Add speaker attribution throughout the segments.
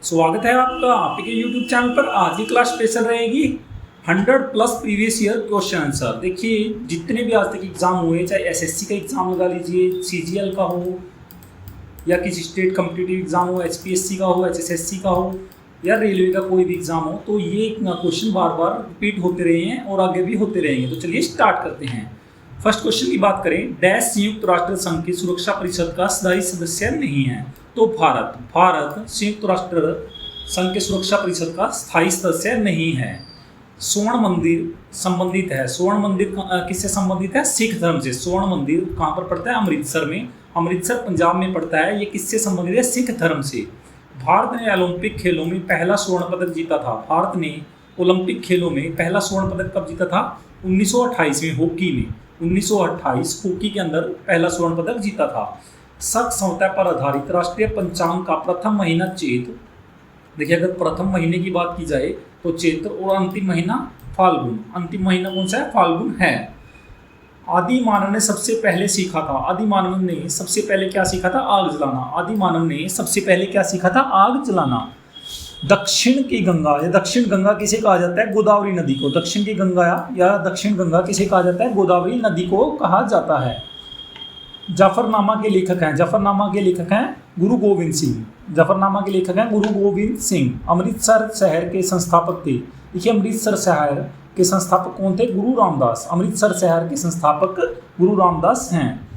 Speaker 1: स्वागत है आपका आपके YouTube चैनल पर। आज की क्लास स्पेशल रहेगी 100+ प्रीवियस ईयर क्वेश्चन आंसर। देखिए जितने भी आज तक एग्जाम हुए, चाहे एसएससी का एग्जाम लगा लीजिए, सीजीएल का हो या किसी स्टेट कॉम्पिटिटिव एग्जाम हो, एचपीएससी का हो, एचएसएससी का हो या रेलवे का कोई भी एग्जाम हो, तो ये क्वेश्चन बार बार रिपीट होते रहे हैं और आगे भी होते रहेंगे। तो चलिए स्टार्ट करते हैं। फर्स्ट क्वेश्चन की बात करें, डैश संयुक्त राष्ट्र संघ की सुरक्षा परिषद का स्थायी सदस्य नहीं है। तो भारत संयुक्त राष्ट्र संघ के सुरक्षा परिषद का स्थायी सदस्य नहीं है। स्वर्ण मंदिर संबंधित है। स्वर्ण मंदिर किससे संबंधित है? सिख धर्म से। स्वर्ण मंदिर कहाँ पर पड़ता है? अमृतसर में। अमृतसर पंजाब में पड़ता है। ये किससे संबंधित है? सिख धर्म से। भारत ने ओलंपिक खेलों में पहला स्वर्ण पदक जीता था। भारत ने ओलंपिक खेलों में पहला स्वर्ण पदक कब जीता था? 1928 में, हॉकी में। 1928 हॉकी के अंदर पहला स्वर्ण पदक जीता था। शक संहिता पर आधारित राष्ट्रीय पंचांग का प्रथम महीना चैत्र। देखिए अगर प्रथम महीने की बात की जाए तो चैत्र और अंतिम महीना फाल्गुन। अंतिम महीना कौन सा है? फाल्गुन है। आदि मानव ने सबसे पहले सीखा था। आदि मानव ने सबसे पहले क्या सीखा था? आग जलाना। आदि मानव ने सबसे पहले क्या सीखा था? आग जलाना। दक्षिण की गंगा या दक्षिण गंगा किसे कहा जाता है? गोदावरी नदी को। दक्षिण की गंगा या दक्षिण गंगा किसे कहा जाता है? गोदावरी नदी को कहा जाता है। जफरनामा के लेखक हैं। जफरनामा के लेखक हैं गुरु गोविंद सिंह। जफरनामा के लेखक हैं गुरु गोविंद सिंह। अमृतसर शहर के संस्थापक थे। देखिए अमृतसर शहर के संस्थापक कौन थे? गुरु रामदास। अमृतसर शहर के संस्थापक गुरु रामदास हैं।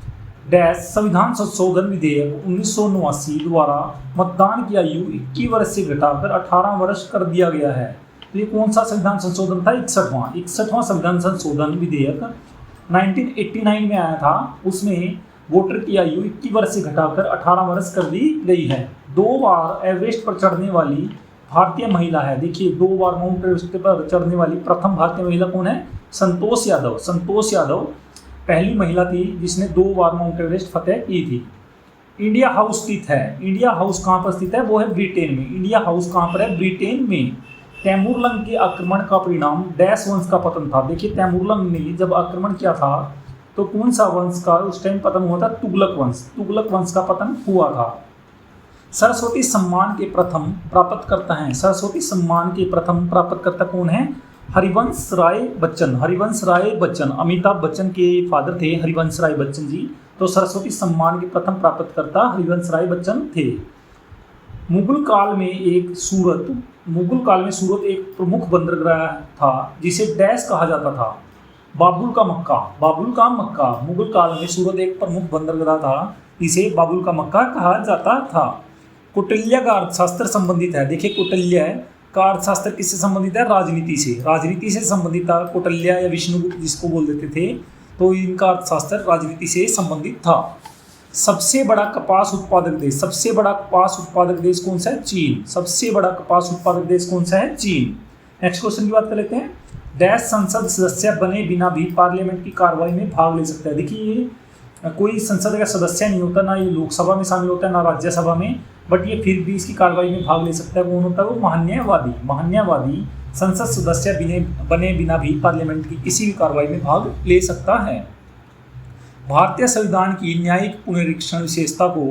Speaker 1: डैश संविधान संशोधन विधेयक 1989 द्वारा मतदान की आयु 21 वर्ष से घटाकर 18 वर्ष कर दिया गया है। तो ये कौन सा संविधान संशोधन था? 61वां संविधान संशोधन विधेयक 1989 में आया था। उसमें वोटर की आयु 21 वर्ष से घटाकर 18 वर्ष कर दी गई है। 2 बार एवरेस्ट पर चढ़ने वाली भारतीय महिला है। देखिए 2 बार माउंट एवरेस्ट पर चढ़ने वाली प्रथम भारतीय महिला कौन है? संतोष यादव। संतोष यादव पहली महिला थी जिसने 2 बार माउंट एवरेस्ट फतेह की थी। इंडिया हाउस स्थित है। इंडिया हाउस कहाँ पर स्थित है? वो है ब्रिटेन में। इंडिया हाउस कहाँ पर है? ब्रिटेन में। तैमूरलंग के आक्रमण का परिणाम डैश वंश का पतन था। देखिए तैमूरलंग ने जब आक्रमण किया था तो कौन सा वंश का उस टाइम पतन हुआ था? तुगलक वंश। तुगलक वंश का पतन हुआ था। सरस्वती सम्मान के प्रथम प्राप्तकर्ता हैं। सरस्वती सम्मान के प्रथम प्राप्तकर्ता कौन है? हरिवंश राय बच्चन। हरिवंश राय बच्चन अमिताभ बच्चन के फादर थे हरिवंश राय बच्चन जी। तो सरस्वती सम्मान के प्रथम प्राप्तकर्ता हरिवंश राय बच्चन थे। मुगल काल में सूरत एक प्रमुख बंदरगाह था जिसे डैश कहा जाता था? बाबुल का मक्का। बाबुल का मक्का। मुगल काल में सूरत एक प्रमुख बंदरगाह था जिसे बाबुल का मक्का कहा जाता था। कौटिल्य का अर्थशास्त्र संबंधित है। देखिए कौटिल्य का अर्थशास्त्र किससे संबंधित है? राजनीति से। राजनीति से संबंधित था। कौटिल्य या विष्णुगुप्त जिसको बोल देते थे, तो इनका अर्थशास्त्र राजनीति से संबंधित था। सबसे बड़ा कपास उत्पादक देश। सबसे बड़ा कपास उत्पादक देश कौन सा है? चीन। सबसे बड़ा कपास उत्पादक देश कौन सा है? चीन। नेक्स्ट क्वेश्चन की बात कर लेते हैं। डैश संसद सदस्य बने बिना भी पार्लियामेंट की कार्रवाई में भाग ले सकता है। देखिए कोई संसद का सदस्य नहीं होता, ना ये लोकसभा में शामिल होता है ना राज्यसभा में, बट ये फिर भी इसकी कार्रवाई में भाग ले सकता है। कौन होता है? वो महान्यायवादी। महान्यायवादी संसद सदस्य बने बिना भी पार्लियामेंट की किसी भी कार्रवाई में भाग ले सकता है। भारतीय संविधान की न्यायिक पुनरीक्षण विशेषता को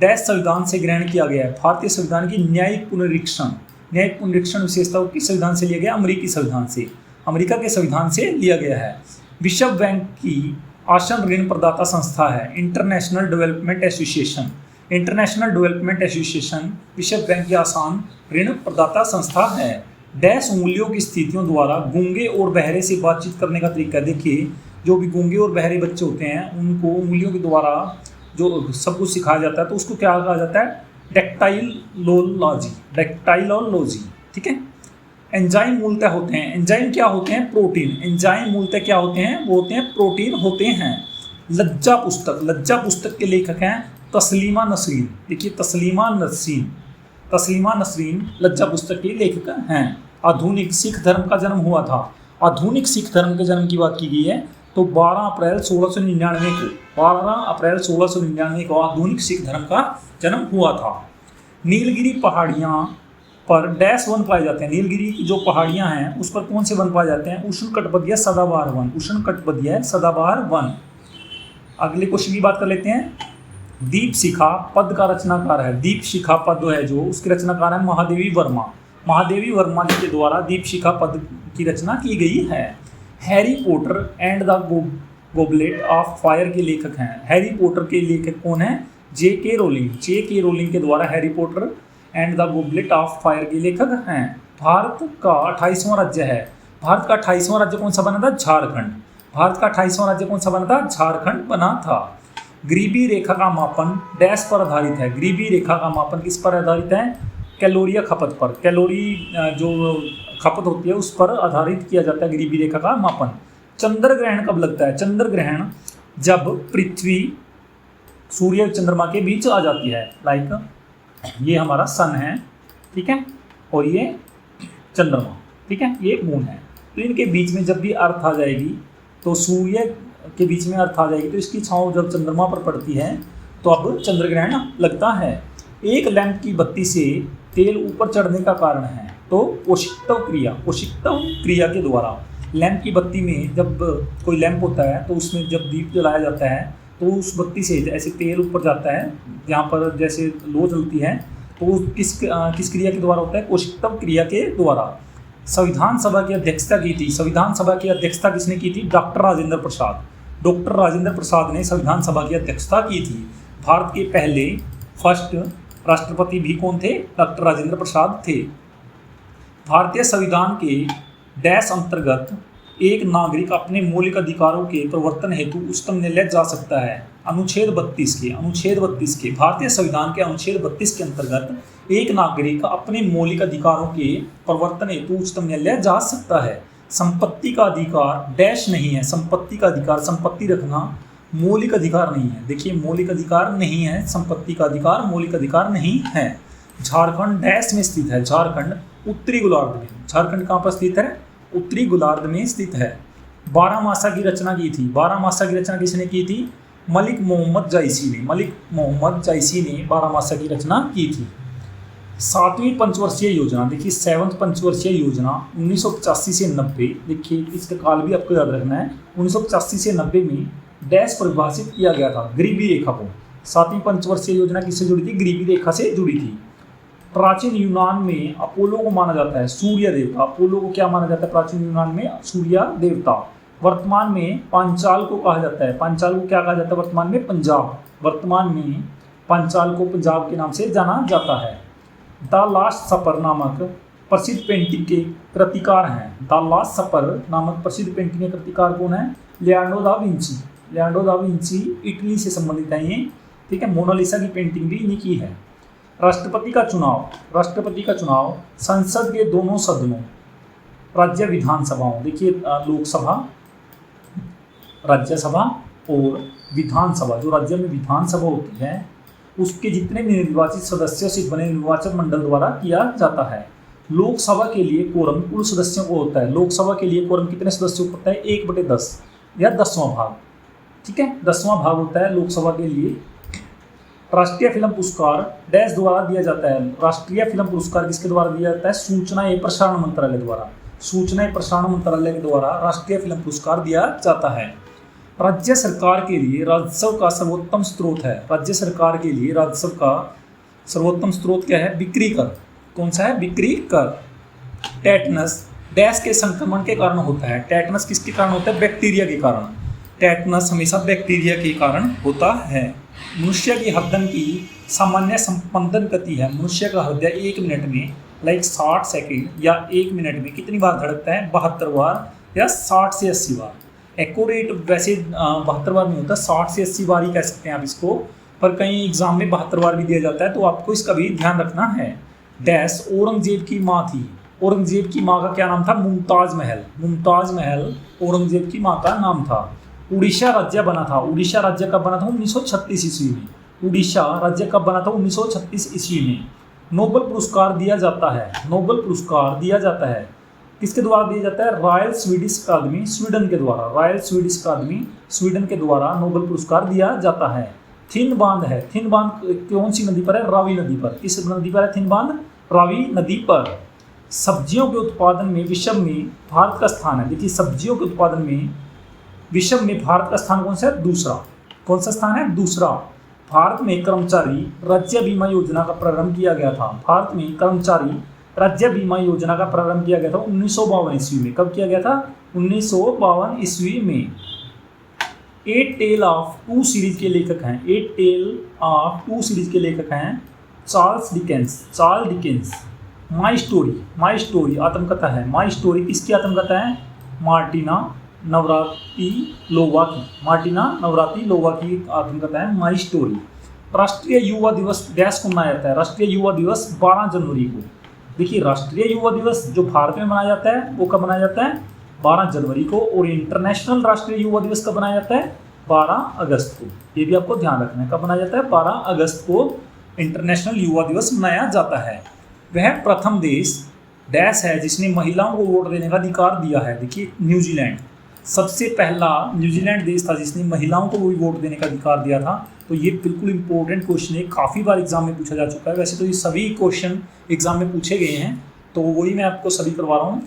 Speaker 1: डैश संविधान से ग्रहण किया गया है। भारतीय संविधान की न्यायिक पुनरीक्षण विशेषता को किस संविधान से लिया गया? अमेरिकी संविधान से। अमेरिका के संविधान से लिया गया है। विश्व बैंक की आसन ऋण प्रदाता संस्था है international development association. International development association विश्व बैंक की आसान ऋण प्रदाता संस्था है। डैश उंगलियों की स्थितियों द्वारा गूंगे और बहरे से बातचीत करने का तरीका। देखिए जो भी गूंगे और बहरे बच्चे होते हैं उनको उंगलियों के द्वारा जो सब कुछ सिखाया जाता है, तो उसको क्या कहा जाता है? डेक्टाइलॉजी। डेक्टाइलॉजी, ठीक है। एंजाइम मूलतः होते हैं। एंजाइम क्या होते हैं? प्रोटीन। एंजाइम मूलतः क्या होते हैं? वो होते हैं प्रोटीन होते हैं। लज्जा पुस्तक। लज्जा पुस्तक के लेखक हैं तस्लीमा नसरीन। देखिए तस्लीमा नसरीन लज्जा पुस्तक के लेखक हैं। आधुनिक सिख धर्म का जन्म हुआ था। आधुनिक सिख धर्म के जन्म की बात की गई है तो 12 अप्रैल 1699 को आधुनिक सिख धर्म का जन्म हुआ था। नीलगिरी पहाड़ियाँ पर डैश वन पाए जाते हैं। नीलगिरी की जो पहाड़ियां हैं उस पर कौन से वन पाए जाते हैं? उष्णकटिबंधीय सदाबहार वन। उष्णकटिबंधीय सदाबहार वन। अगले क्वेश्चन की बात कर लेते हैं। दीपशिखा पद का रचनाकार है, दीपशिखा पद है जो उसके रचनाकार है महादेवी वर्मा। महादेवी वर्मा जी के द्वारा दीपशिखा पद की रचना की गई है। Harry Potter and the goblet of fire के लेखक हैं। हैरी पॉटर के लेखक कौन है? J.K. रोलिंग। J.K. रोलिंग के द्वारा Harry Potter and the goblet of fire के लेखक हैं। भारत का 28वां राज्य है। भारत का 28वां राज्य कौन सा बना था? झारखंड। भारत का 28वां राज्य कौन सा बना था? झारखंड बना था। गरीबी रेखा का मापन डैश पर आधारित है। गरीबी रेखा का मापन किस पर आधारित है? कैलोरी खपत पर। कैलोरी जो खपत होती है उस पर आधारित किया जाता है गरीबी रेखा का मापन। चंद्र ग्रहण कब लगता है? चंद्र ग्रहण जब पृथ्वी सूर्य और चंद्रमा के बीच आ जाती है। लाइक ये हमारा सन है, ठीक है, और ये चंद्रमा, ठीक है, ये मून है। तो इनके बीच में जब भी अर्थ आ जाएगी तो सूर्य के बीच में अर्थ आ जाएगी तो इसकी छांव जब चंद्रमा पर पड़ती है तो अब चंद्र ग्रहण लगता है। एक लैंप की बत्ती से तेल ऊपर चढ़ने का कारण है तो औष्णिकत्व क्रिया। औष्णिकत्व क्रिया के द्वारा लैंप की बत्ती में जब कोई लैंप होता है तो उसमें जब दीप जलाया जाता है तो उस बत्ती से जैसे तेल ऊपर जाता है, जहाँ पर जैसे लो जलती है, तो किस क्रिया के द्वारा होता है? औष्णिकत्व क्रिया के द्वारा। संविधान सभा की अध्यक्षता की थी। संविधान सभा की अध्यक्षता किसने की थी? डॉक्टर राजेंद्र प्रसाद। डॉक्टर राजेंद्र प्रसाद ने संविधान सभा की अध्यक्षता की थी। भारत के पहले फर्स्ट राष्ट्रपति भी कौन थे? डॉक्टर राजेंद्र प्रसाद थे। भारतीय संविधान के डैश अंतर्गत एक नागरिक अपने मौलिक अधिकारों के प्रवर्तन हेतु उच्चतम न्यायालय जा सकता है। अनुच्छेद 32 के भारतीय संविधान के अनुच्छेद 32 के अंतर्गत एक नागरिक अपने मौलिक अधिकारों के प्रवर्तन हेतु उच्चतम न्यायालय जा सकता है। संपत्ति का अधिकार डैश नहीं है। संपत्ति का अधिकार, संपत्ति रखना मौलिक अधिकार नहीं है। देखिए मौलिक अधिकार नहीं है, संपत्ति का अधिकार मौलिक अधिकार नहीं है। झारखंड डैश में स्थित है। झारखंड उत्तरी गोलार्ध में। झारखंड कहाँ पर स्थित है? उत्तरी गोलार्ध में स्थित है। बारहमासा की रचना की थी। बारहमासा की रचना किसने की थी? मलिक मोहम्मद जायसी ने। मलिक मोहम्मद जायसी ने बारहमासा की रचना की थी। 7वीं पंचवर्षीय योजना, देखिए 7th पंचवर्षीय योजना 1985 से 90। देखिए इसका काल भी आपको याद रखना है। 1985 से 90 में डैश परिभाषित किया गया था गरीबी रेखा को। 7वीं पंचवर्षीय योजना किससे जुड़ी थी? गरीबी रेखा से जुड़ी थी। प्राचीन यूनान में अपोलो को माना जाता है सूर्य देवता। अपोलो को क्या माना जाता है प्राचीन यूनान में? सूर्य देवता। वर्तमान में पांचाल को कहा जाता है। पांचाल को क्या कहा जाता है वर्तमान में? पंजाब। वर्तमान में पांचाल को पंजाब के नाम से जाना जाता है। द लास्ट सपर नामक प्रसिद्ध पेंटिंग के कृतिकार हैं। द लास्ट सपर नामक प्रसिद्ध पेंटिंग के कृतिकार कौन है? Leonardo da Vinci. Leonardo da Vinci Italy से संबंधित है ये, ठीक है। मोनालिसा की पेंटिंग भी इन्हीं की है। राष्ट्रपति का चुनाव। राष्ट्रपति का चुनाव संसद के दोनों सदनों, राज्य विधानसभाओं, देखिए लोकसभा, राज्यसभा और विधानसभा, जो राज्य में विधानसभा होती है उसके जितने भी निर्वाचित सदस्यों से बने निर्वाचन मंडल द्वारा किया जाता है। लोकसभा के लिए कोरम कुल सदस्यों को होता है। लोकसभा के लिए कोरम कितने सदस्यों को होता है? 1/10 या 10वां भाग, ठीक है, 10वां भाग होता है लोकसभा के लिए। राष्ट्रीय फिल्म पुरस्कार डैश द्वारा दिया जाता है। राष्ट्रीय फिल्म पुरस्कार किसके द्वारा दिया जाता है? सूचना एवं प्रसारण मंत्रालय द्वारा। सूचना एवं प्रसारण मंत्रालय के द्वारा राष्ट्रीय फिल्म पुरस्कार दिया जाता है। राज्य सरकार के लिए राजस्व का सर्वोत्तम स्रोत है। राज्य सरकार के लिए राजस्व का सर्वोत्तम स्रोत क्या है? बिक्री कर। कौन सा है? बिक्री कर। टेटनस डैश के संक्रमण के कारण होता है। टेटनस किसके कारण होता है? बैक्टीरिया के कारण। टेटनस हमेशा बैक्टीरिया के कारण होता है। मनुष्य की हृदय की सामान्य संपंदन गति है। मनुष्य का हृदय 1 मिनट में 60 सेकंड या 1 मिनट में कितनी बार धड़कता है? 72 बार या 60 से 80 बार। एक्यूरेट वैसे 72 बार नहीं होता, 60 से 80 बार ही कह सकते हैं आप इसको, पर कहीं एग्जाम में 72 बार भी दिया जाता है, तो आपको इसका भी ध्यान रखना है। डैश औरंगजेब की माँ थी। औरंगजेब की माँ का क्या नाम था? मुमताज महल। मुमताज महल औरंगजेब की माँ का नाम था। उड़ीसा राज्य बना था। उड़ीसा राज्य कब बना था? 1936 ईस्वी में। उड़ीसा राज्य कब बना था? 1936 ईस्वी में। नोबेल पुरस्कार दिया जाता है। नोबेल पुरस्कार दिया जाता है किसके द्वारा दिया जाता है? रॉयल स्वीडिश अकादमी स्वीडन के द्वारा। रॉयल स्वीडिश अकादमी स्वीडन के द्वारा नोबेल पुरस्कार दिया जाता है। थिन बांध है। थिन बांध कौन सी नदी पर है? रावी नदी पर। किस नदी पर है थिन बांध? रावी नदी पर। सब्जियों के उत्पादन में विश्व में भारत का स्थान है। देखिए सब्जियों के उत्पादन में विश्व में भारत का स्थान कौन सा है? दूसरा। कौन सा स्थान है? दूसरा। भारत में कर्मचारी राज्य बीमा योजना का प्रारंभ किया गया था। भारत में कर्मचारी राज्य बीमा योजना का प्रारंभ किया गया था 1952 ईस्वी में। कब किया गया था? 1952 ईस्वी में। Eight tale of two series के लेखक हैं, eight tale of two series के लेखक हैं चार्ल्स डिकेंस। माई स्टोरी आत्मकथा है। माई स्टोरी किसकी आत्मकथा है? मार्टिना नवरातिलोवा की आत्मकथा है माई स्टोरी। राष्ट्रीय युवा दिवस डैश को मनाया जाता है? राष्ट्रीय युवा दिवस 12 जनवरी को। देखिए, राष्ट्रीय युवा दिवस जो भारत में मनाया जाता है वो कब मनाया जाता है? 12 जनवरी को। और इंटरनेशनल राष्ट्रीय युवा दिवस कब मनाया जाता है? 12 अगस्त को। ये भी आपको ध्यान रखना है, कब मनाया जाता है? 12 अगस्त को इंटरनेशनल युवा दिवस मनाया जाता है। वह प्रथम देश डैश है जिसने महिलाओं को वोट देने का अधिकार दिया है। देखिए, न्यूजीलैंड सबसे पहला न्यूजीलैंड देश था जिसने महिलाओं को भी वोट देने का अधिकार दिया था। तो ये बिल्कुल इंपॉर्टेंट क्वेश्चन है, काफ़ी बार एग्जाम में पूछा जा चुका है। वैसे तो ये सभी क्वेश्चन एग्जाम में पूछे गए हैं, तो वही मैं आपको सभी करवा रहा हूँ।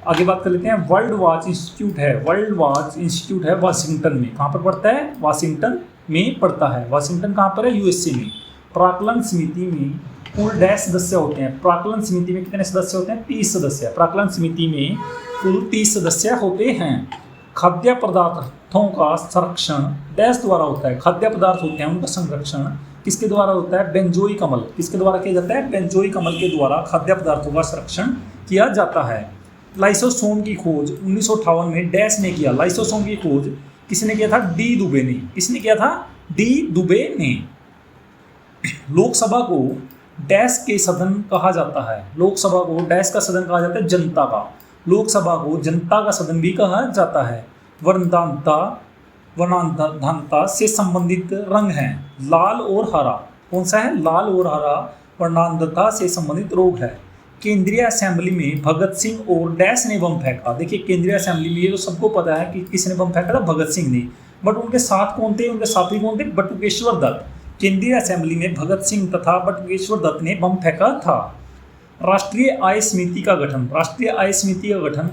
Speaker 1: आगे बात कर लेते हैं। वर्ल्ड वॉच इंस्टीट्यूट है वाशिंगटन में। कहाँ पर पड़ता है? वाशिंगटन में पड़ता है। वाशिंगटन कहाँ पर है? यूएसए में। प्राक्कलन समिति में कुल डैश सदस्य होते हैं। प्राक्कलन समिति में कितने सदस्य होते हैं? 30 सदस्य। प्राक्कलन समिति में कुल 30 सदस्य होते हैं। खाद्य पदार्थों का संरक्षण डैश द्वारा होता है। खाद्य पदार्थ होते हैं, उनका संरक्षण किसके द्वारा होता है? बेंजोई कमल। किसके द्वारा किया जाता है? बेंजोई कमल के द्वारा खाद्य पदार्थों का संरक्षण किया जाता है। लाइसोसोम की खोज 1958 में डैश ने किया। लाइसोसोम की खोज किसने किया था? डी दुबे ने। किसने किया था? डी दुबे ने। लोकसभा को डैश के सदन कहा जाता है। लोकसभा को डैश का सदन कहा जाता है? जनता का। लोकसभा को जनता का सदन भी कहा जाता है। वर्णांधता से संबंधित रंग हैं लाल और हरा। कौन सा है? लाल और हरा वर्णांधता से संबंधित रोग है। केंद्रीय असेंबली में भगत सिंह और डैश ने बम फेंका। देखिए, केंद्रीय असेंबली में ये तो सबको पता है कि किसने बम फेंका था? भगत सिंह ने। बट उनके साथ कौन थे? उनके साथी कौन थे? बटुकेश्वर दत्त। केंद्रीय असेंबली में भगत सिंह तथा बटुकेश्वर दत्त ने बम फेंका था। राष्ट्रीय आय समिति का गठन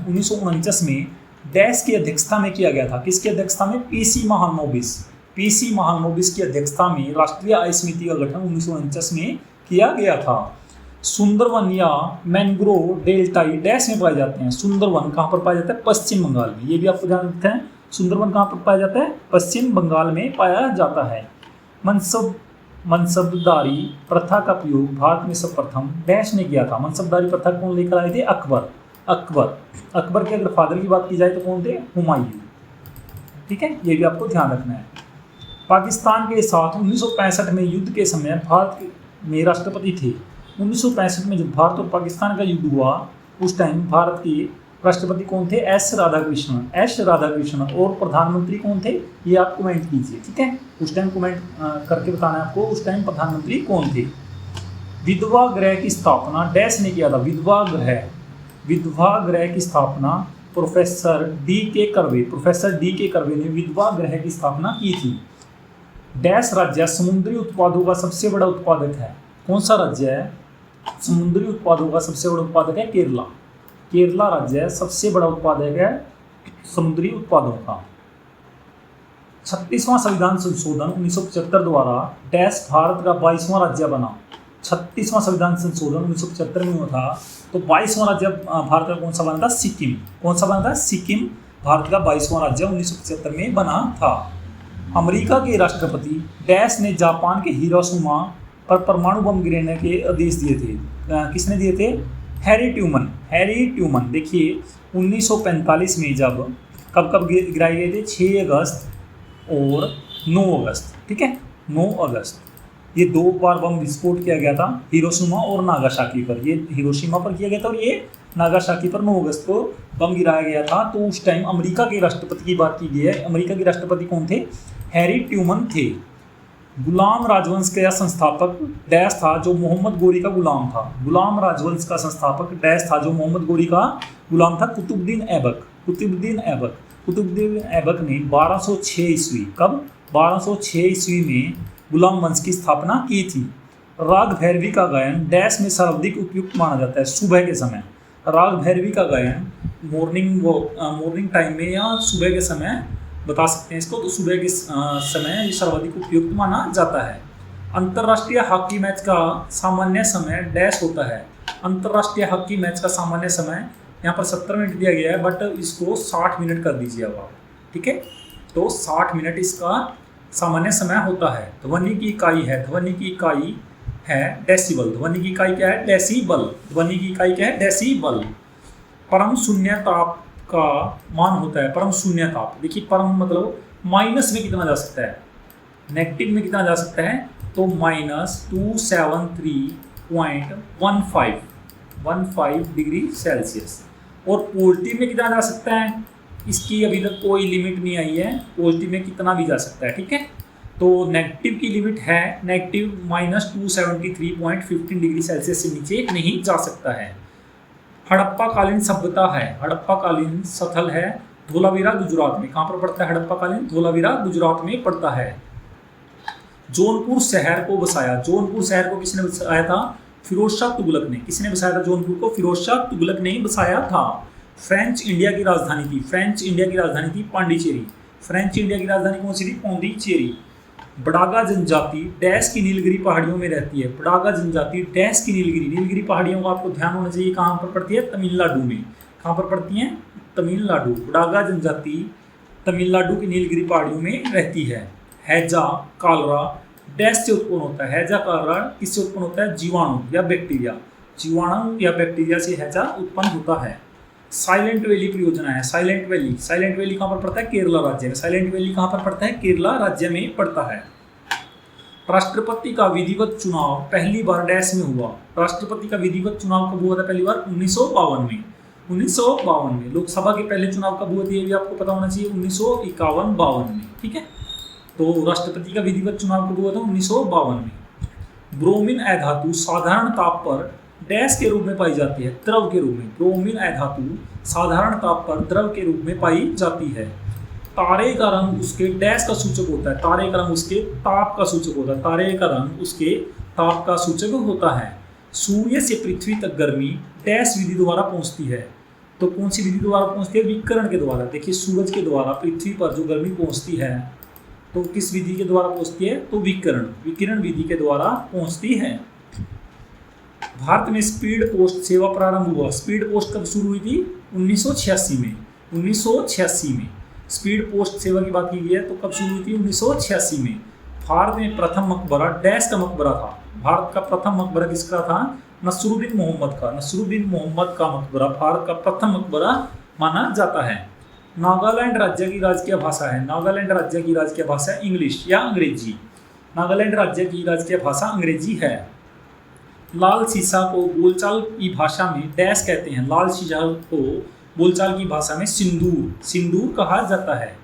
Speaker 1: 1949 में डैश की अध्यक्षता में किया गया था। किसकी अध्यक्षता में? पीसी महालनोबिस की अध्यक्षता में राष्ट्रीय आय समिति का गठन 1949 में किया गया था। सुंदरवन या मैंग्रोव डेल्टाई डैश में पाए जाते हैं। सुंदरवन कहाँ पर पाया जाता है? पश्चिम बंगाल में। ये भी आपको ध्यान रखते हैं, सुंदरवन कहाँ पर पाया जाता है? पश्चिम बंगाल में पाया जाता है। मनसबदारी प्रथा का प्रयोग भारत में सर्वप्रथम डैश ने किया था। मनसबदारी प्रथा कौन लेकर आए थे? अकबर के अगर फादर की बात की जाए तो कौन थे? हुमायूं। ठीक है, ये भी आपको ध्यान रखना है। पाकिस्तान के साथ 1965 में युद्ध के समय भारत में राष्ट्रपति थे। 1965 में जब भारत और पाकिस्तान का युद्ध हुआ उस टाइम भारत के राष्ट्रपति कौन थे? एस राधाकृष्णन। और प्रधानमंत्री कौन थे? ये आप कमेंट कीजिए। ठीक है, उस टाइम कमेंट करके बताना है आपको उस टाइम प्रधानमंत्री कौन थे। विधवा गृह की स्थापना डैश ने किया था। विधवा गृह की स्थापना प्रोफेसर डी के कर्वे ने विधवा गृह की स्थापना की थी। डैश राज्य समुद्री उत्पादों का सबसे बड़ा उत्पादक है। कौन सा राज्य है? समुद्री उत्पादों का सबसे बड़ा उत्पादक है केरला राज्य सबसे बड़ा उत्पादक है समुद्री उत्पादों का। 36वां संविधान संशोधन 1975 द्वारा डैश भारत का 22वां राज्य बना। 36वां संविधान संशोधन 1975 में हुआ था, तो 22वां राज्य भारत का कौन सा बना था? सिक्किम। कौन सा बना था? सिक्किम भारत का 22वां राज्य 1975 में बना था। अमेरिका के राष्ट्रपति डैश ने जापान के हिरोशिमा पर परमाणु बम गिराने के आदेश दिए थे। किसने दिए थे? हैरी ट्यूमन। देखिए 1945 में जब कब गिराए गए थे? 6 अगस्त और 9 अगस्त। ठीक है, 9 अगस्त ये 2 बार बम विस्फोट किया गया था हिरोशिमा और नागासाकी पर। ये हिरोशिमा पर किया गया था और ये नागासाकी पर 9 अगस्त को बम गिराया गया था। तो उस टाइम अमेरिका के राष्ट्रपति की बात की गई है। अमेरिका के राष्ट्रपति कौन थे? हैरी ट्यूमन थे। गुलाम राजवंश का संस्थापक डैश था जो मोहम्मद गोरी का गुलाम था। गुलाम राजवंश का संस्थापक डैश था जो मोहम्मद गोरी का गुलाम था? कुतुबुद्दीन ऐबक ने 1206 ईस्वी कब? 1206 ईस्वी में गुलाम वंश की स्थापना की थी। राग भैरवी का गायन डैश में सर्वाधिक उपयुक्त माना जाता है? सुबह के समय। राग भैरवी का गायन मॉर्निंग टाइम में या सुबह के समय बता सकते हैं इसको, तो सुबह के समय ये सर्वाधिक उपयुक्त माना जाता है। अंतर्राष्ट्रीय हॉकी मैच का सामान्य समय डैश होता है। अंतर्राष्ट्रीय हॉकी मैच का सामान्य समय यहाँ पर 70 मिनट दिया गया है, बट इसको 60 मिनट कर दीजिए अब आप, ठीक है। तो 60 मिनट इसका सामान्य समय होता है। ध्वनि की इकाई है, ध्वनि की इकाई है डेसिबल। ध्वनि की इकाई क्या है? डेसिबल। ध्वनि की इकाई क्या है? डेसिबल। परम शून्य ताप का मान होता है, परम शून्य ताप, देखिए परम मतलब माइनस में कितना जा सकता है, नेगेटिव में कितना जा सकता है, तो -273.15 डिग्री सेल्सियस। और पॉजिटिव में कितना जा सकता है, इसकी अभी तक कोई लिमिट नहीं आई है, पॉजिटिव में कितना भी जा सकता है, ठीक है। तो नेगेटिव की लिमिट है, नेगेटिव -273.15 डिग्री सेल्सियस से नीचे नहीं जा सकता है। हड़प्पा कालीन सभ्यता है, हड़प्पा कालीन स्थल है धोलावीरा गुजरात में। कहाँ पर पड़ता है हड़प्पा कालीन? धोलावीरा गुजरात में पड़ता है। जौनपुर शहर को बसाया, जौनपुर शहर को किसने बसाया था? फिरोज शाह तुगलक ने। किसने बसाया था जौनपुर को? फिरोज शाह तुगलक ने बसाया था। फ्रेंच इंडिया की राजधानी थी, फ्रेंच इंडिया की राजधानी थी पांडिचेरी। फ्रेंच इंडिया की राजधानी कौन सी थी? पांडिचेरी। बड़ागा जनजाति डैश की नीलगिरी पहाड़ियों में रहती है। बड़ागा जनजाति डैश की नीलगिरी, नीलगिरी पहाड़ियों का आपको ध्यान होना चाहिए, कहाँ पर पड़ती है? तमिलनाडु में। कहाँ पर पड़ती है? तमिलनाडु। बड़ागा जनजाति तमिलनाडु की नीलगिरी पहाड़ियों में रहती है। हैजा कालरा डैश से उत्पन्न होता है। हैजा कालरा किससे उत्पन्न होता है? जीवाणु या बैक्टीरिया, जीवाणु या बैक्टीरिया से हैजा उत्पन्न होता है। साइलेंट वैली परियोजना है, साइलेंट वैली। साइलेंट वैली कहाँ पर पड़ता है? केरला राज्य में। साइलेंट वैली कहाँ पर पड़ता है? केरला राज्य में पड़ता है। राष्ट्रपति का विधिवत चुनाव पहली बार डैश में हुआ। राष्ट्रपति का विधिवत चुनाव कब हुआ था पहली बार? 1952 में। 1952 में। लोकसभा के पहले चुनाव कब हुए थे ये भी आपको पता होना चाहिए, 1951-52 में, ठीक है। तो राष्ट्रपति का विधिवत चुनाव कब हुआ था? 1952 में। ब्रोमीन अधातु साधारण ताप पर डैश के रूप में पाई जाती है, द्रव के रूप में। ब्रोमीन अधातु साधारण ताप पर द्रव के रूप में पाई जाती है। तारे का रंग उसके डैश का सूचक होता है, तारे का रंग उसके ताप का सूचक होता है, तारे का रंग उसके ताप का सूचक होता है। सूर्य से पृथ्वी तक गर्मी डैश विधि द्वारा पहुंचती है। तो कौन सी विधि द्वारा पहुंचती है? विकिरण के द्वारा। देखिए सूरज के द्वारा पृथ्वी पर जो गर्मी पहुंचती है तो किस विधि के द्वारा पहुंचती है? तो विकिरण, विकिरण विधि के द्वारा पहुंचती है। भारत में स्पीड पोस्ट सेवा प्रारंभ हुआ। स्पीड पोस्ट कब शुरू हुई थी? 1986 में। 1986 में स्पीड पोस्ट सेवा की बात की गई है तो कब शुरू हुई थी? 1986 में। भारत में प्रथम मकबरा डैश का मकबरा था। भारत का प्रथम मकबरा किसका था? नसरुद्दीन मोहम्मद का। नसरुद्दीन मोहम्मद का मकबरा भारत का प्रथम मकबरा माना जाता है। नागालैंड राज्य की राजकीय भाषा है। नागालैंड राज्य की राजकीय भाषा है इंग्लिश या अंग्रेजी। नागालैंड राज्य की राजकीय भाषा अंग्रेजी है। लाल शीशा को बोलचाल की भाषा में डैश कहते हैं। लाल शीशा को बोलचाल की भाषा में सिंदूर, सिंदूर कहा जाता है।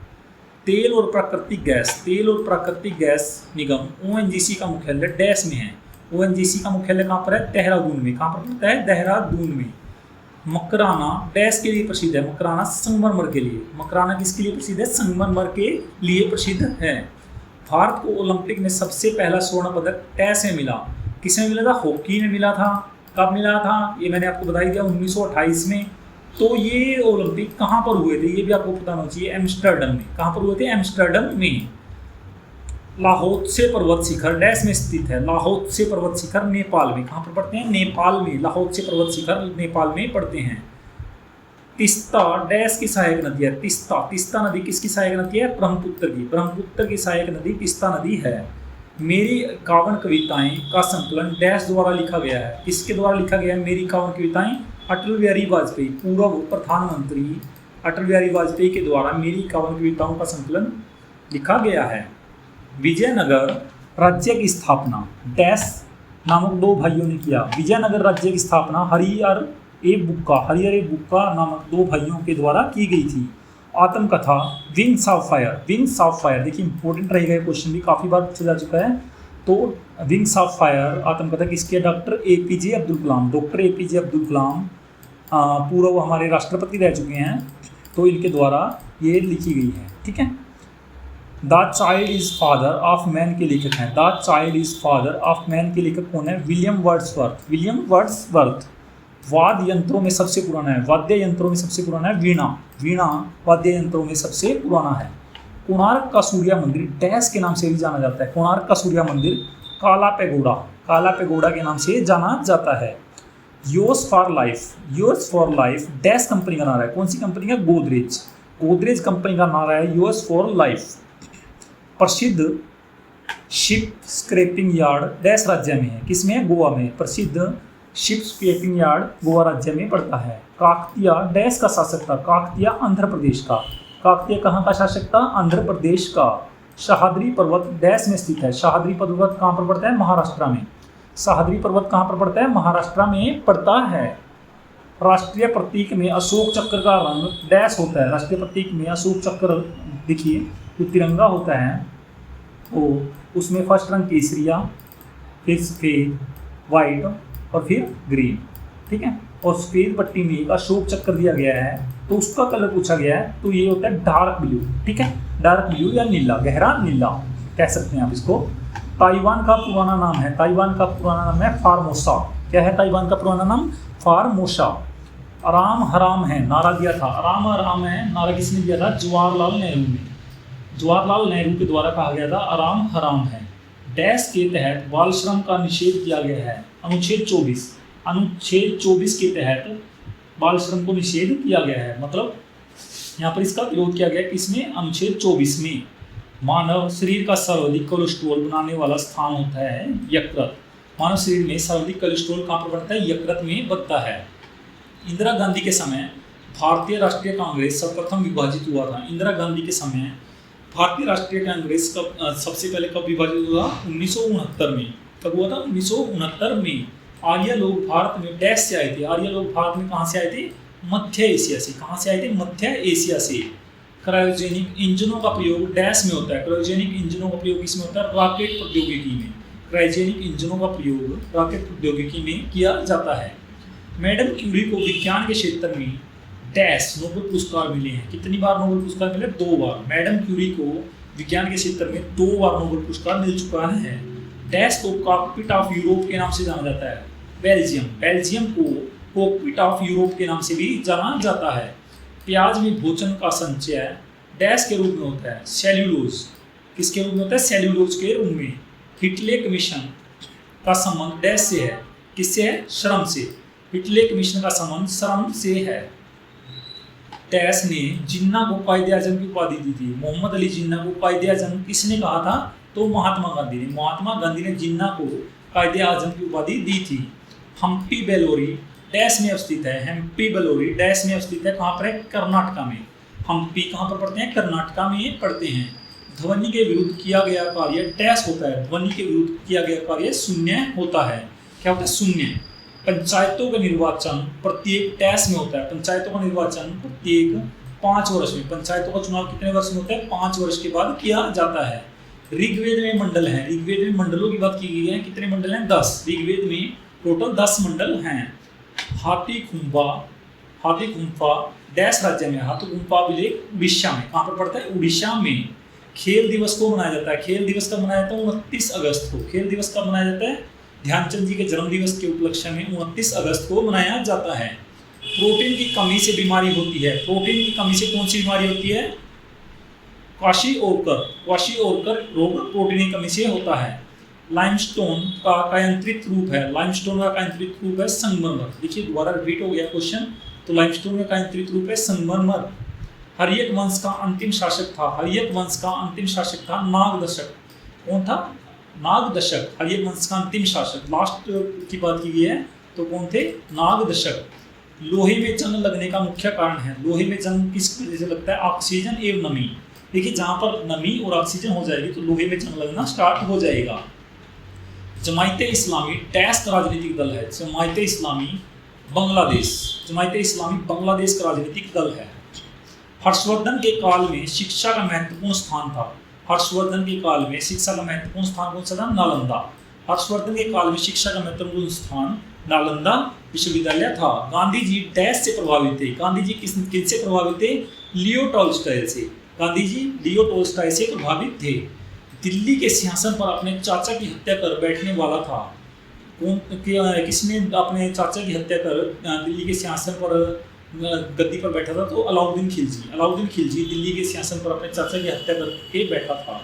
Speaker 1: तेल और प्राकृतिक गैस, तेल और प्राकृतिक गैस निगम ओएनजीसी का मुख्यालय डैश में है। ओएनजीसी का मुख्यालय कहाँ पर है? देहरादून में। कहाँ पर पड़ता है? देहरादून में। मकराना डैश के लिए प्रसिद्ध है। मकराना संगमरमर के लिए। मकराना किसके लिए प्रसिद्ध है? संगमरमर के लिए प्रसिद्ध है। भारत को ओलंपिक में सबसे पहला स्वर्ण पदक डैश में मिला। किसमें मिला था? हॉकी में मिला था। कब मिला था? ये मैंने आपको बता दिया 1928 में। तो ये ओलंपिक कहाँ पर हुए थे ये भी आपको पता होना चाहिए, एम्स्टर्डम में। कहाँ पर हुए थे? एम्स्टर्डम में। लाहोत्से पर्वत शिखर डैश में स्थित है। लाहोत्से पर्वत शिखर नेपाल में। कहाँ पर पड़ते हैं? नेपाल में। लाहोत्से पर्वत शिखर नेपाल में पड़ते हैं। तिस्ता डैश की सहायक नदी है। तिस्ता, तिस्ता नदी किसकी सहायक नदी है? ब्रह्मपुत्र की। ब्रह्मपुत्र की सहायक नदी तिस्ता नदी है। मेरी 51 कविताएं का संकलन डैश द्वारा लिखा गया है। किसके द्वारा लिखा गया है मेरी 51 कविताएं? अटल बिहारी वाजपेयी, पूर्व प्रधानमंत्री अटल बिहारी वाजपेयी के द्वारा मेरी 51 कविताओं का संकलन लिखा गया है। विजयनगर राज्य की स्थापना डैश नामक दो भाइयों ने किया। विजयनगर राज्य की स्थापना हरिहर ए बुक्का नामक दो भाइयों के द्वारा की गई थी। आत्मकथा wings of fire, wings of fire देखिए इंपॉर्टेंट रहेगा, ये क्वेश्चन भी काफ़ी बार पूछा जा चुका है। तो विंग्स ऑफ फायर आत्मकथा किसकी है? Doctor APJ Abdul Kalam. Doctor APJ Abdul Kalam पूर्व हमारे राष्ट्रपति रह चुके हैं, तो इनके द्वारा ये लिखी गई है, ठीक है। The child is father of man के लेखक हैं। The child is father of man के लेखक कौन है? William Wordsworth. William Wordsworth. वाद्य यंत्रों में सबसे पुराना है, वाद्य यंत्रों में सबसे पुराना है वीणा। वीणा वाद्य यंत्रों में सबसे पुराना है। कोणार्क का सूर्य मंदिर डैश के नाम से भी जाना जाता है। कोणार्क का सूर्य मंदिर काला पेगोडा, काला पेगोडा के नाम से जाना जाता है। Yours for life, yours for life dash company का नारा है। कौन सी कंपनी का? गोदरेज, गोदरेज कंपनी का नारा है योर्स फॉर लाइफ। प्रसिद्ध शिप स्क्रैपिंग यार्ड डैश राज्य में है, किसमें है? गोवा में। प्रसिद्ध शिप स्क्रैपिंग यार्ड गोवा राज्य में पड़ता है। काकतीय डैश का शासक था? काकतीय आंध्र प्रदेश का। काकतीय कहाँ का शासक था? आंध्र प्रदेश का। सह्याद्री पर्वत डैश में स्थित है। सह्याद्री पर्वत कहाँ पर पड़ता है? महाराष्ट्र में। सह्याद्री पर्वत कहाँ पर पड़ता है? महाराष्ट्र में पड़ता है। राष्ट्रीय प्रतीक में अशोक चक्र का रंग डैश होता है। राष्ट्रीय प्रतीक में अशोक चक्र देखिए, जो तिरंगा होता है वो उसमें फर्स्ट रंग केसरिया, फिर सफेद, वाइट और फिर ग्रीन, ठीक है। और सफेद पट्टी में एक अशोक चक्र दिया गया है, तो उसका कलर पूछा गया है, तो ये होता है डार्क ब्लू, ठीक है। डार्क ब्लू या नीला, गहरा नीला कह सकते हैं आप इसको। ताइवान का पुराना नाम है, ताइवान का पुराना नाम है फार्मोसा। क्या है ताइवान का पुराना नाम? फार्मोसा। आराम हराम है नारा दिया था, आराम हराम है नारा किसने दिया था? जवाहरलाल नेहरू ने। जवाहरलाल नेहरू के द्वारा कहा गया था आराम हराम है। डैश के तहत बाल श्रम का निषेध किया गया है। अनुच्छेद 24, अनुच्छेद 24 के तहत बाल श्रम को निषेध किया गया है। मतलब यहाँ पर इसका विरोध किया गया किसमें? अनुच्छेद 24 में। मानव शरीर का सर्वाधिक कोलेस्ट्रॉल बनाने वाला स्थान होता है यकृत। मानव शरीर में सर्वाधिक कोलेस्ट्रॉल कहाँ पर बनता है? यकृत में बनता है। इंदिरा गांधी के समय भारतीय राष्ट्रीय कांग्रेस सर्वप्रथम विभाजित हुआ था। इंदिरा गांधी के समय भारतीय राष्ट्रीय कांग्रेस कब सबसे पहले कब विभाजित हुआ? 1969 में। कब हुआ था? 1969 में। आर्य लोग भारत में डैश से आए थे। आर्य लोग भारत में कहाँ से आए थे? मध्य एशिया से। कहाँ से आए थे? मध्य एशिया से। क्रायोजेनिक इंजनों का प्रयोग डैश में होता है। क्रायोजेनिक इंजनों का प्रयोग किसमें होता है? रॉकेट प्रौद्योगिकी में। क्रायोजेनिक इंजनों का प्रयोग रॉकेट प्रौद्योगिकी में किया जाता है। मैडम क्यूरी को विज्ञान के क्षेत्र में डैश नोबेल पुरस्कार मिले हैं। कितनी बार नोबेल पुरस्कार मिले? 2 बार। मैडम क्यूरी को विज्ञान के क्षेत्र में 2 बार नोबेल पुरस्कार मिल चुका है। डैश को कॉकपिट ऑफ यूरोप के नाम से जाना जाता है। बेल्जियम, बेल्जियम को कॉकपिट ऑफ यूरोप के नाम से भी जाना जाता है। प्याज में भोजन का संचय डैश के रूप में होता है? सेल्यूलोज। किसके रूप में होता है? सेल्यूलोज के रूप में। हिटले कमीशन का संबंध डैश से है? किससे है? श्रम से। हिटले कमीशन का संबंध श्रम से है। डैश ने जिन्ना को कायदे आजम की उपाधि दी थी। मोहम्मद अली जिन्ना को कायदे आजम किसने कहा था? तो महात्मा गांधी ने। महात्मा गांधी ने जिन्ना को कायदे आजम की उपाधि दी थी। हम्पी बेलोरी डैश में अवस्थित है। हम्पी बेलोरी डैश में अवस्थित है। कहाँ पर है? कर्नाटका में। हम्पी कहाँ पर पड़ते हैं? कर्नाटका में पड़ते हैं। ध्वनि के विरुद्ध किया गया कार्य डैश होता है। ध्वनि के विरुद्ध किया गया कार्य शून्य होता है। क्या होता है? शून्य। पंचायतों का निर्वाचन प्रत्येक डैश में होता है। पंचायतों का निर्वाचन प्रत्येक 5 वर्ष में। पंचायतों का चुनाव कितने वर्ष में होता है? 5 वर्ष के बाद किया जाता है। ऋग्वेद में मंडल है। ऋग्वेद में मंडलों की बात की गई है। कितने मंडल हैं? 10। ऋग्वेद में टोटल 10 मंडल हैं। हाथीखुम्बा, हाथीखुम्बा डैश राज्य में। हाथीखुम्बा विलेज उड़ीसा में। कहाँ पर पड़ता है? उड़ीसा में। खेल दिवस को मनाया जाता है। खेल दिवस कब मनाया जाता है? 29 अगस्त को। खेल दिवस कब मनाया जाता है? ध्यानचंद जी के जन्म दिवस के उपलक्ष्य में 29 अगस्त को मनाया जाता है। प्रोटीन की कमी से बीमारी होती है। प्रोटीन की कमी से कौन सी बीमारी होती है? क्वाशीओकर, क्वाशीओकर रोग प्रोटीन की कमी से होता है। लाइमस्टोन का कायांतरित रूप है। लाइमस्टोन का कायांतरित रूप है संगमरमर। देखिए दोबारा रिपीट हो गया क्वेश्चन। तो लाइमस्टोन का कायांतरित रूप है संगमरमर। हर्यक वंश का अंतिम शासक था। हर्यक वंश का अंतिम शासक था नागदशक। कौन था? नागदशक। हर्यक वंश का अंतिम शासक। लास्ट की बात की गई है तो कौन थे? नागदशक। लोहे में जंग लगने का मुख्य कारण है। लोहे में जंग किस वजह से लगता है? ऑक्सीजन एवं नमी। देखिए जहाँ पर नमी और ऑक्सीजन हो जाएगी तो लोहे में जंग लगना स्टार्ट हो जाएगा। जमायते इस्लामी डैश का राजनीतिक दल है। जमायते इस्लामी बांग्लादेश। जमायते इस्लामी बांग्लादेश का राजनीतिक दल है। हर्षवर्धन के काल में शिक्षा का महत्वपूर्ण स्थान था। हर्षवर्धन के काल में शिक्षा का महत्वपूर्ण स्थान कौन सा था? नालंदा। हर्षवर्धन के काल में शिक्षा का महत्वपूर्ण स्थान नालंदा विश्वविद्यालय था। गांधी जी डैश से प्रभावित थे। गांधी जी किससे प्रभावित थे? लियो टॉल्स्टॉय से। गांधी जी लियो टॉल्स्टॉय से प्रभावित थे। दिल्ली के सिंहासन पर अपने चाचा की हत्या कर बैठने वाला था। कौन? किसने अपने चाचा की हत्या कर दिल्ली के सिंहासन पर गद्दी पर बैठा था, तो अलाउद्दीन खिलजी दिल्ली के सिंहासन पर अपने चाचा की हत्या करके बैठा था।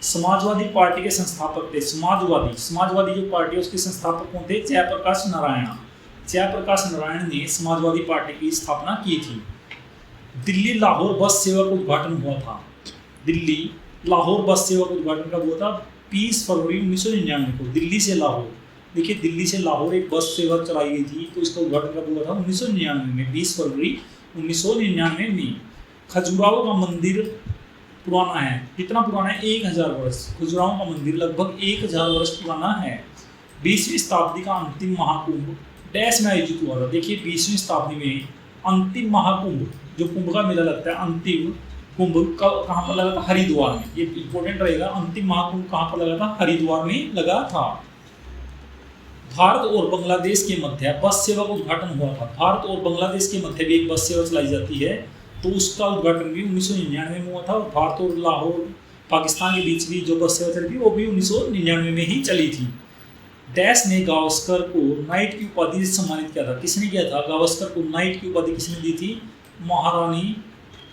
Speaker 1: समाजवादी पार्टी के संस्थापक थे। समाजवादी जो पार्टी है उसके संस्थापक कौन थे? जयप्रकाश नारायण। जयप्रकाश नारायण ने समाजवादी पार्टी की स्थापना की थी। दिल्ली लाहौर बस सेवा का उद्घाटन हुआ था। दिल्ली लाहौर बस सेवा का उद्घाटन कब हुआ था? 20 फरवरी 1999 को दिल्ली से लाहौर। देखिए, दिल्ली से लाहौर एक बस सेवा चलाई गई थी, तो इसका उद्घाटन कब हुआ था? 1999 में, 20 फरवरी 1999 में। खजुराहो का मंदिर पुराना है। कितना पुराना है? 1000 वर्ष। खजुराहो का मंदिर लगभग 1000 वर्ष पुराना है। 20वीं शताब्दी का अंतिम महाकुंभ डैश में आयोजित हुआ था। देखिए, 20वीं शताब्दी में अंतिम महाकुंभ, जो कुंभ का मेला लगता है, अंतिम कुंभ कहाँ पर लगा था? हरिद्वार में। ये इंपॉर्टेंट रहेगा। अंतिम महाकुंभ कहाँ पर लगा था? हरिद्वार में लगा था। भारत और बांग्लादेश के मध्य बस सेवा का उद्घाटन हुआ था। भारत और बांग्लादेश के मध्य भी एक बस सेवा चलाई जाती है, तो उसका उद्घाटन भी 1999 में हुआ था। और भारत और लाहौर पाकिस्तान के बीच भी जो बस सेवा चली थी वो भी 1999 में ही चली थी। डैश ने गावस्कर को नाइट की उपाधि से सम्मानित किया था। किसने किया था? गावस्कर को नाइट की उपाधि किसने दी थी? महारानी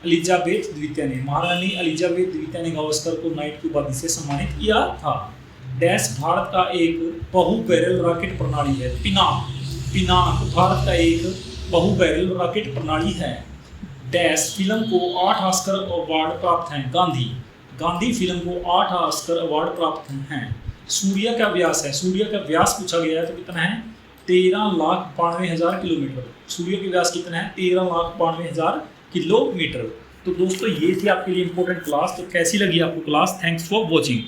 Speaker 1: एलिजाबेथ द्वितीय ने। महारानी एलिजाबेथ द्वितीय ने गावस्कर को नाइट की उपाधि से सम्मानित किया था। डैश भारत का एक बहु बैरल रॉकेट प्रणाली है। पिनाक भारत का एक बहु बैरल रॉकेट प्रणाली है। डैश फिल्म को 8 ऑस्कर अवार्ड प्राप्त हैं। गांधी फिल्म को 8 ऑस्कर अवार्ड प्राप्त हैं। सूर्य का व्यास है। सूर्य का व्यास पूछा गया है, तो कितना है? 13,92,000 किलोमीटर। सूर्य का व्यास कितना है? 13,92,000 किलोमीटर। तो दोस्तों, ये थी आपके लिए इंपॉर्टेंट क्लास। तो कैसी लगी आपको क्लास? Thanks for watching.